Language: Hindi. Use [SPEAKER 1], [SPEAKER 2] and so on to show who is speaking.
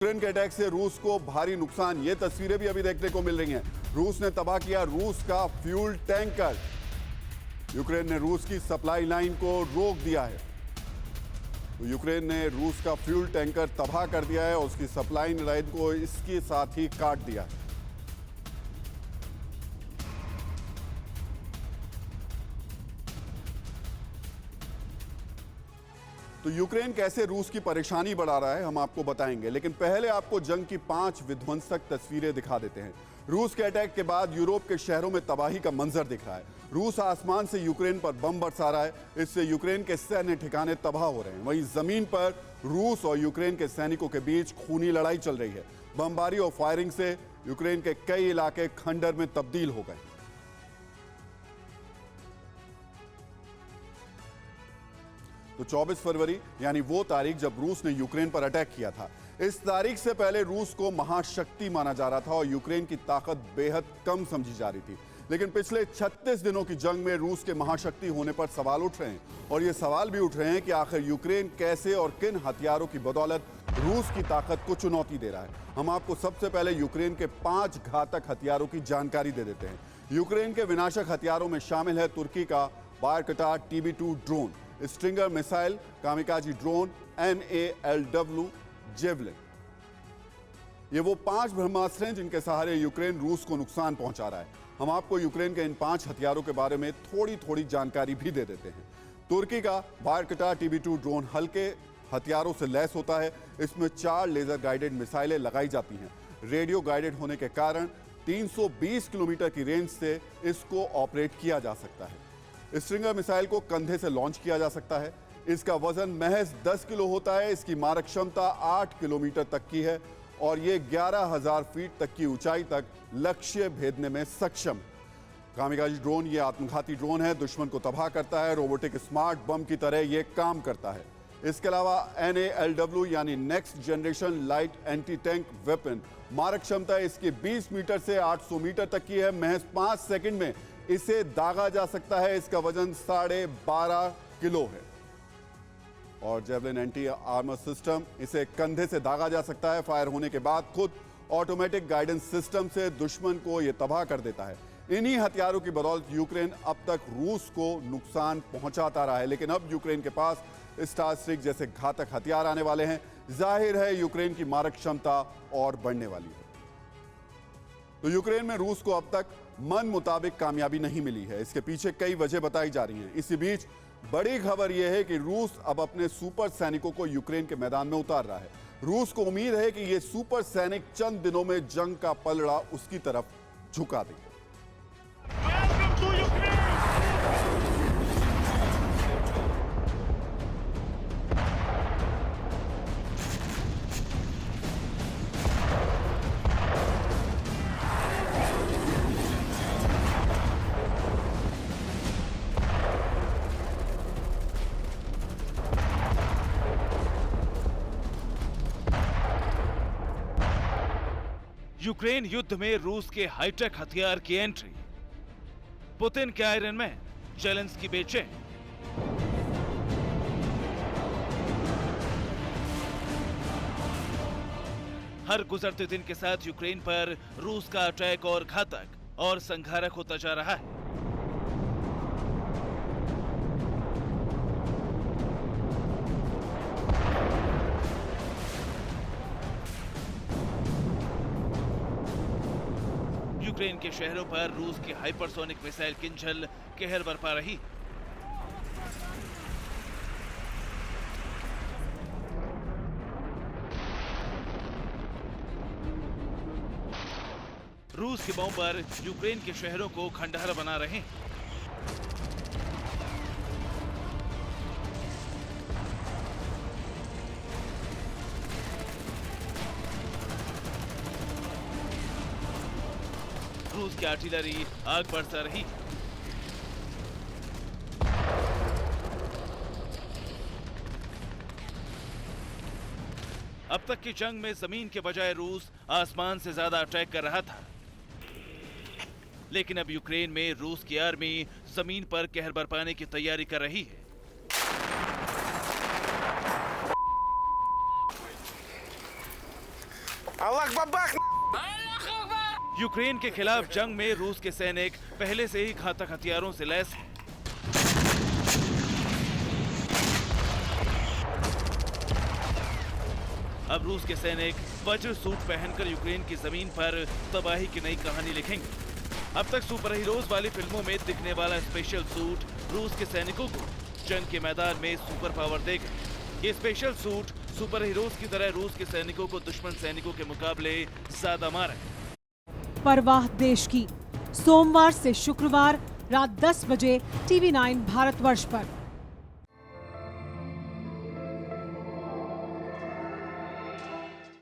[SPEAKER 1] यूक्रेन के अटैक से रूस को भारी नुकसान, ये तस्वीरें भी अभी देखने को मिल रही हैं। रूस ने तबाह किया रूस का फ्यूल टैंकर। यूक्रेन ने रूस की सप्लाई लाइन को रोक दिया है। तो यूक्रेन ने रूस का फ्यूल टैंकर तबाह कर दिया है और उसकी सप्लाई लाइन को इसके साथ ही काट दिया है। तो यूक्रेन कैसे रूस की परेशानी बढ़ा रहा है हम आपको बताएंगे, लेकिन पहले आपको जंग की 5 विध्वंसक तस्वीरें दिखा देते हैं। रूस के अटैक के बाद यूरोप के शहरों में तबाही का मंजर दिख रहा है। रूस आसमान से यूक्रेन पर बम बरसा रहा है, इससे यूक्रेन के सैन्य ठिकाने तबाह हो रहे हैं। वहीं जमीन पर रूस और यूक्रेन के सैनिकों के बीच खूनी लड़ाई चल रही है। बमबारी और फायरिंग से यूक्रेन के कई इलाके खंडर में तब्दील हो गए। तो 24 फरवरी यानी वो तारीख जब रूस ने यूक्रेन पर अटैक किया था। इस तारीख से पहले रूस को महाशक्ति माना जा रहा था और यूक्रेन की ताकत बेहद कम समझी जा रही थी। लेकिन पिछले 36 दिनों की जंग में रूस के महाशक्ति होने पर सवाल उठ रहे हैं और ये सवाल भी उठ रहे हैं कि आखिर यूक्रेन कैसे और किन हथियारों की बदौलत रूस की ताकत को चुनौती दे रहा है। हम आपको सबसे पहले यूक्रेन के 5 घातक हथियारों की जानकारी दे देते हैं। यूक्रेन के विनाशक हथियारों में शामिल है तुर्की का Bayraktar TB2 drone, stringer missile, kamikaze drone, NALW javelin. ये वो 5 ब्रह्मास्त्र हैं जिनके सहारे यूक्रेन रूस को नुकसान पहुंचा रहा है। हम आपको यूक्रेन के इन 5 हथियारों के बारे में थोड़ी थोड़ी जानकारी भी दे देते हैं। तुर्की का बायरकटार TB2 ड्रोन हल्के हथियारों से लैस होता है। इसमें 4 लेजर गाइडेड मिसाइलें लगाई जाती हैं। रेडियो गाइडेड होने के कारण 320 किलोमीटर की रेंज से इसको ऑपरेट किया जा सकता है। स्ट्रिंगर मिसाइल को कंधे से लॉन्च किया जा सकता है। इसका वजन महज 10 किलो होता है। इसकी मारक क्षमता 8 किलोमीटर तक की है और ये 11,000 फीट तक की ऊंचाई तक लक्ष्य भेदने में सक्षम। कामिकाजी ड्रोन ये आत्मघाती ड्रोन है, दुश्मन को तबाह करता है। रोबोटिक स्मार्ट बम की तरह ये काम करता है। इसके अलावा NALW यानी next generation light anti tank weapon, मारक क्षमता इसकी 20 मीटर से 800 मीटर तक की है। महज 5 सेकंड में इसे दागा जा सकता है। इसका वजन 12.5 किलो है। और जेवलिन एंटी आर्मर सिस्टम, इसे कंधे से दागा जा सकता है। फायर होने के बाद खुद ऑटोमेटिक गाइडेंस सिस्टम से दुश्मन को यह तबाह कर देता है। इन्हीं हथियारों की बदौलत यूक्रेन अब तक रूस को नुकसान पहुंचाता रहा है, लेकिन अब यूक्रेन के पास स्टार स्ट्रिक जैसे घातक हथियार आने वाले हैं। जाहिर है यूक्रेन की मारक क्षमता और बढ़ने वाली है। तो यूक्रेन में रूस को अब तक मन मुताबिक कामयाबी नहीं मिली है। इसके पीछे कई वजह बताई जा रही हैं। इसी बीच बड़ी खबर यह है कि रूस अब अपने सुपर सैनिकों को यूक्रेन के मैदान में उतार रहा है। रूस को उम्मीद है कि ये सुपर सैनिक चंद दिनों में जंग का पलड़ा उसकी तरफ झुका देंगे।
[SPEAKER 2] यूक्रेन युद्ध में रूस के हाईटेक हथियार की एंट्री, पुतिन के आयरन मैन, जेलेंस्की बेचैन। हर गुजरते दिन के साथ यूक्रेन पर रूस का अटैक और घातक और संघारक होता जा रहा है। यूक्रेन के शहरों पर रूस की हाइपरसोनिक मिसाइल किंजल कहर बरपा रही। रूस के बम पर यूक्रेन के शहरों को खंडहर बना रहे हैं। रूस की आर्टिलरी आग बरसा रही। अब तक की जंग में जमीन के बजाय रूस आसमान से ज्यादा अटैक कर रहा था, लेकिन अब यूक्रेन में रूस की आर्मी जमीन पर कहर बरपाने की तैयारी कर रही है।
[SPEAKER 3] अल्लाह अकबर।
[SPEAKER 2] यूक्रेन के खिलाफ जंग में रूस के सैनिक पहले से ही घातक हथियारों से लैस हैं। अब रूस के सैनिक वज्र सूट पहनकर यूक्रेन की जमीन पर तबाही की नई कहानी लिखेंगे। अब तक सुपर हीरोज वाली फिल्मों में दिखने वाला स्पेशल सूट रूस के सैनिकों को जंग के मैदान में सुपर पावर देगा। ये स्पेशल सूट सुपर हीरोज की तरह रूस के सैनिकों को दुश्मन सैनिकों के मुकाबले ज्यादा मारे।
[SPEAKER 4] परवाह देश की, सोमवार से शुक्रवार रात 10 बजे TV9 भारतवर्ष पर।